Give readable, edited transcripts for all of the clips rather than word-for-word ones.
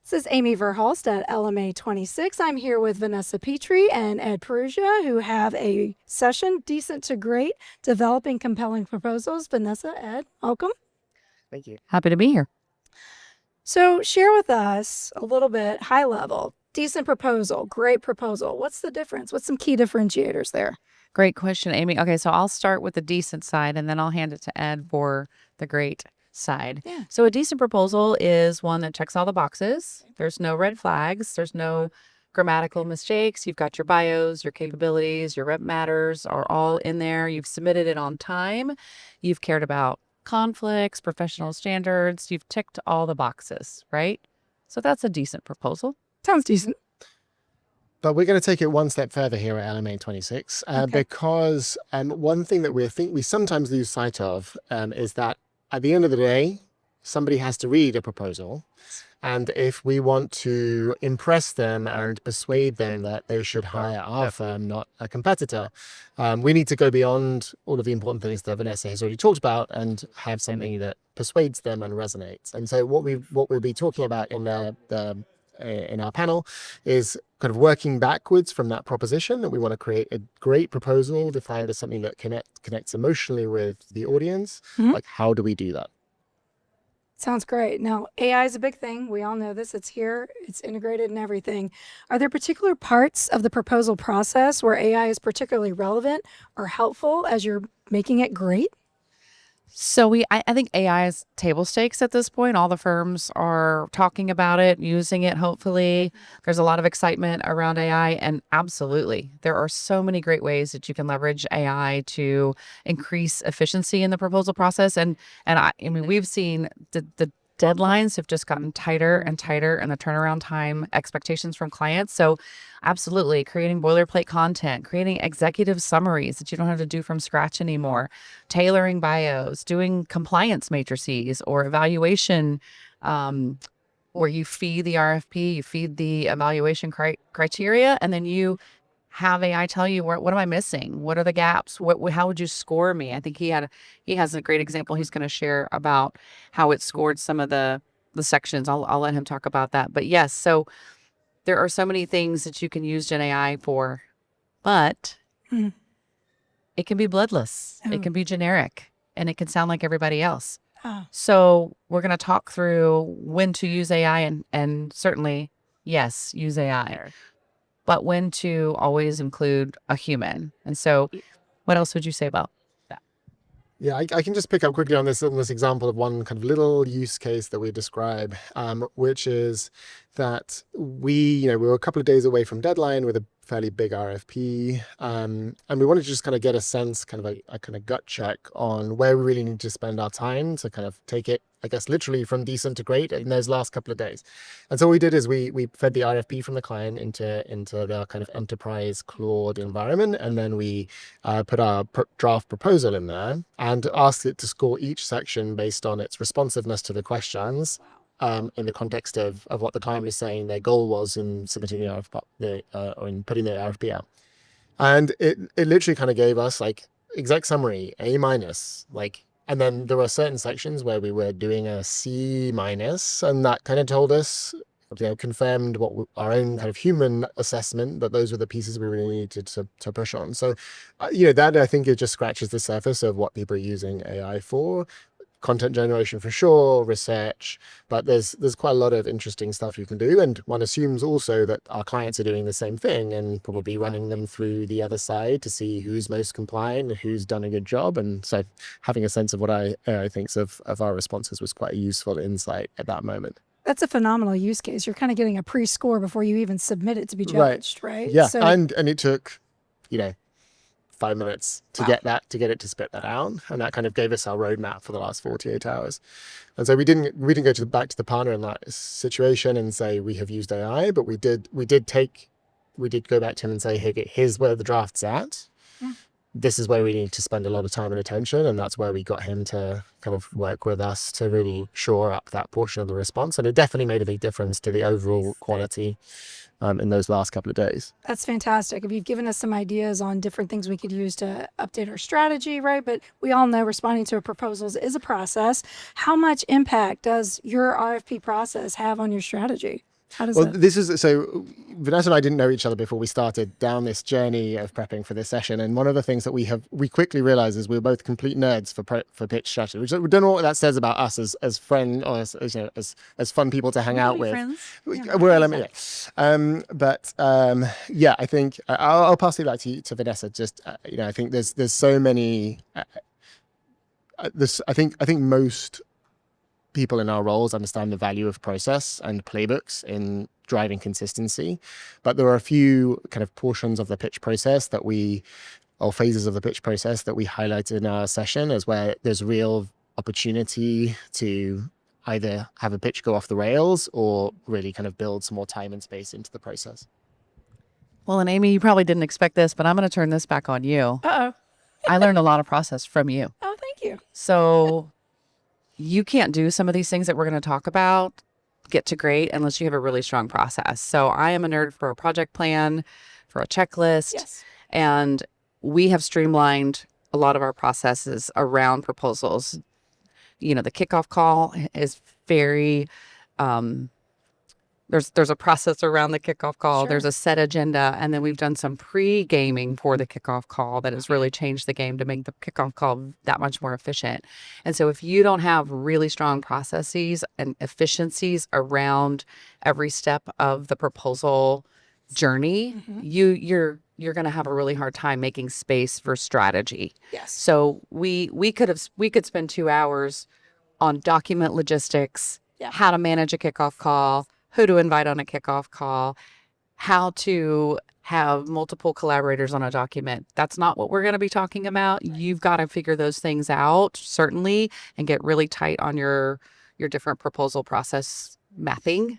This is Amy Verhulst at LMA 26. I'm here with Vanessa Petrea and Ed Perugia, who have a session, Decent to Great, Developing Compelling Proposals. Vanessa, Ed, welcome. Thank you. Happy to be here. So share with us a little bit, high level, decent proposal, great proposal. What's the difference? What's some key differentiators there? Great question, Amy. Okay, so I'll start with the decent side and then I'll hand it to Ed for the great side. Yeah. So a decent proposal is one that checks all the boxes. There's no red flags. There's no grammatical mistakes. You've got your bios, your capabilities, your rep matters are all in there. You've submitted it on time. You've cared about conflicts, professional standards. You've ticked all the boxes, right? So that's a decent proposal. Sounds decent. But we're going to take it one step further here at LMA 26 because one thing that we sometimes lose sight of is that at the end of the day, somebody has to read a proposal. And if we want to impress them and persuade them that they should hire our firm, not a competitor, we need to go beyond all of the important things that Vanessa has already talked about and have something that persuades them and resonates. And so what we'll be talking about in our panel is kind of working backwards from that proposition that we want to create a great proposal defined as something that connects emotionally with the audience. Like, how do we do that? Sounds great. Now, AI is a big thing. We all know this. It's here. It's integrated in everything. Are there particular parts of the proposal process where AI is particularly relevant or helpful as you're making it great? So I think AI is table stakes at this point. All the firms are talking about it, using it, hopefully. There's a lot of excitement around AI, and absolutely, there are so many great ways that you can leverage AI to increase efficiency in the proposal process. And I mean, we've seen the deadlines have just gotten tighter and tighter, and the turnaround time expectations from clients. So absolutely, creating boilerplate content, creating executive summaries that you don't have to do from scratch anymore, tailoring bios, doing compliance matrices or evaluation where you feed the RFP, you feed the evaluation criteria, and then you have AI tell you, what am I missing? What are the gaps? How would you score me? I think he has a great example he's going to share about how it scored some of the sections. I'll let him talk about that. But yes, so there are so many things that you can use Gen AI for, but it can be bloodless. It can be generic, and it can sound like everybody else. So we're going to talk through when to use AI and certainly, yes, use AI. But when to always include a human. And so what else would you say about that? Yeah, I can just pick up quickly on this example of one kind of little use case that we describe, which is that we were a couple of days away from deadline with a fairly big RFP, and we wanted to just kind of get a sense, kind of a kind of gut check on where we really need to spend our time to kind of take it, I guess, literally from decent to great in those last couple of days. And so what we did is we fed the RFP from the client into the kind of enterprise Claude environment, and then we put our draft proposal in there and asked it to score each section based on its responsiveness to the questions. In the context of what the client was saying their goal was in submitting the RFP, or in putting the RFP out. And it literally kind of gave us like exec summary, A-, and then there were certain sections where we were doing a C-, and that kind of told us, confirmed what our own kind of human assessment, that those were the pieces we really needed to push on. So, that I think it just scratches the surface of what people are using AI for. Content generation for sure, research, but there's quite a lot of interesting stuff you can do, and one assumes also that our clients are doing the same thing and probably running them through the other side to see who's most compliant and who's done a good job. And so having a sense of what I think of our responses was quite a useful insight at that moment. That's a phenomenal use case. You're kind of getting a pre-score before you even submit it to be judged, right? Yeah, so, and it took 5 minutes to get it to spit that out, and that kind of gave us our roadmap for the last 48 hours. And so we didn't go back to the partner in that situation and say we have used AI, but we did go back to him and say, hey, here's where the draft's at. This is where we need to spend a lot of time and attention, and that's where we got him to kind of work with us to really shore up that portion of the response. And it definitely made a big difference to the overall quality in those last couple of days. That's fantastic. If you've given us some ideas on different things we could use to update our strategy, right? But we all know responding to proposals is a process. How much impact does your RFP process have on your strategy? How does Well, that? this is so. Vanessa and I didn't know each other before we started down this journey of prepping for this session. And one of the things that we quickly realized is we were both complete nerds for pitch strategy. We don't know what that says about us as friends or as fun people to hang out with. Friends. We're LMA. Yeah, I think I'll pass it back to Vanessa. Just I think there's so many. I think most people in our roles understand the value of process and playbooks in driving consistency, but there are a few kind of portions of the pitch process or phases of the pitch process that we highlighted in our session as where there's real opportunity to either have a pitch go off the rails or really kind of build some more time and space into the process. Well, and Amy, you probably didn't expect this, but I'm going to turn this back on you. Uh-oh. I learned a lot of process from you. Oh, thank you. So you can't do some of these things that we're going to talk about, get to great, unless you have a really strong process. So I am a nerd for a project plan, for a checklist. Yes. And we have streamlined a lot of our processes around proposals. The kickoff call is very, there's a process around the kickoff call. Sure. There's a set agenda. And then we've done some pre-gaming for the kickoff call that has really changed the game to make the kickoff call that much more efficient. And so if you don't have really strong processes and efficiencies around every step of the proposal journey, you're going to have a really hard time making space for strategy. Yes. So we could spend 2 hours on document logistics, how to manage a kickoff call, who to invite on a kickoff call, how to have multiple collaborators on a document. That's not what we're going to be talking about. You've got to figure those things out, certainly, and get really tight on your different proposal process mapping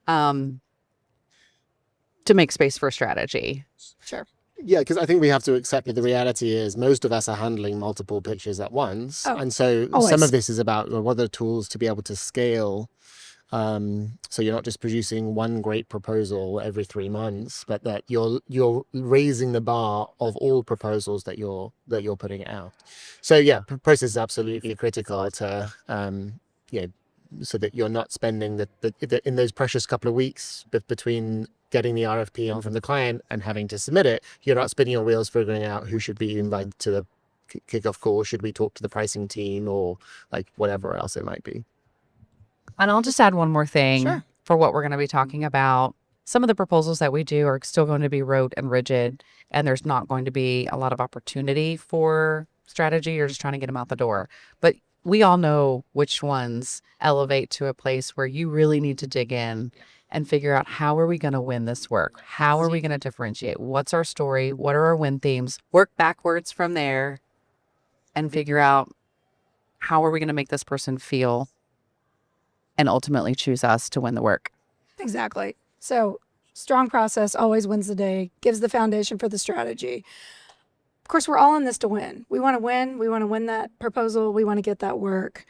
to make space for strategy. Sure. Yeah, because I think we have to accept that the reality is most of us are handling multiple pitches at once. Oh, and so always. some of this is about what are the tools to be able to scale. So you're not just producing one great proposal every 3 months, but that you're raising the bar of all proposals that you're putting out. So yeah, process is absolutely critical to so that you're not spending the in those precious couple of weeks between getting the RFP on from the client and having to submit it. You're not spinning your wheels figuring out who should be invited to the kickoff call. Should we talk to the pricing team or like whatever else it might be? And I'll just add one more thing Sure. for what we're going to be talking about. Some of the proposals that we do are still going to be rote and rigid, and there's not going to be a lot of opportunity for strategy. You're just trying to get them out the door. But we all know which ones elevate to a place where you really need to dig in and figure out how are we going to win this work? How are we going to differentiate? What's our story? What are our win themes? Work backwards from there and figure out how are we going to make this person feel and ultimately choose us to win the work. Exactly. So strong process always wins the day, gives the foundation for the strategy. Of course, we're all in this to win. We want to win. We want to win that proposal. We want to get that work.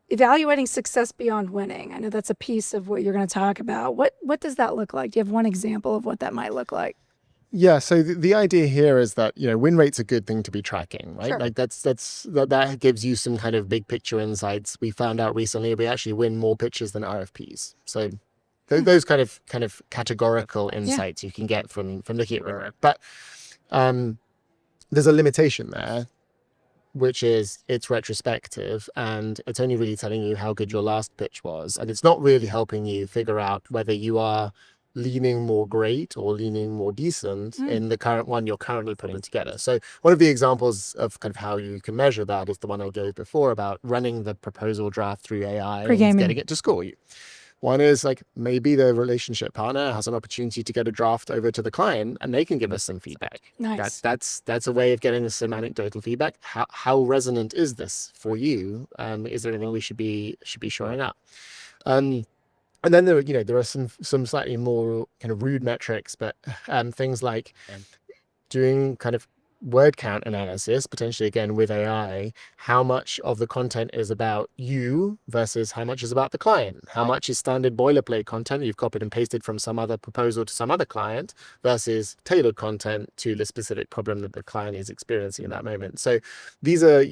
Evaluating success beyond winning. I know that's a piece of what you're going to talk about. What does that look like? Do you have one example of what that might look like? Yeah, so the idea here is that win rate's a good thing to be tracking, right? Sure. Like that gives you some kind of big picture insights. We found out recently we actually win more pitches than RFPs. So those kind of categorical insights you can get from looking at win rate. But there's a limitation there, which is it's retrospective and it's only really telling you how good your last pitch was, and it's not really helping you figure out whether you are leaning more great or leaning more decent in the current one you're currently putting together. So one of the examples of kind of how you can measure that is the one I gave before about running the proposal draft through AI Pre-gaming. and getting it to score you. One is like maybe the relationship partner has an opportunity to get a draft over to the client and they can give us some feedback. Nice. That's a way of getting us some anecdotal feedback. How resonant is this for you? Is there anything we should be showing up? And then there are some slightly more kind of rude metrics, but things like doing kind of word count analysis, potentially again with AI, how much of the content is about you versus how much is about the client, how much is standard boilerplate content you've copied and pasted from some other proposal to some other client versus tailored content to the specific problem that the client is experiencing in that moment. So these are,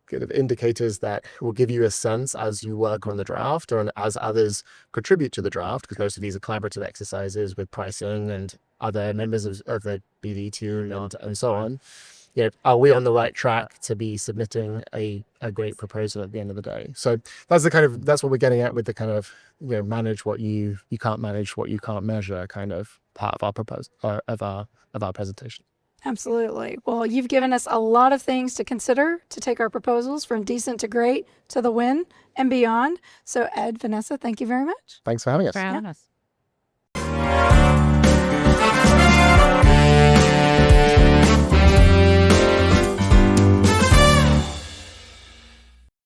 kind of indicators that will give you a sense as you work on the draft or as others contribute to the draft, because most of these are collaborative exercises with pricing and other members of the BD team and so on. You know, are we on the right track to be submitting a great proposal at the end of the day? So that's what we're getting at with the kind of, you know, manage what you can't manage, what you can't measure kind of part of our proposal of our presentation. Absolutely. Well, you've given us a lot of things to consider to take our proposals from decent to great to the win and beyond. So Ed, Vanessa, thank you very much. Thanks for having us. For having us.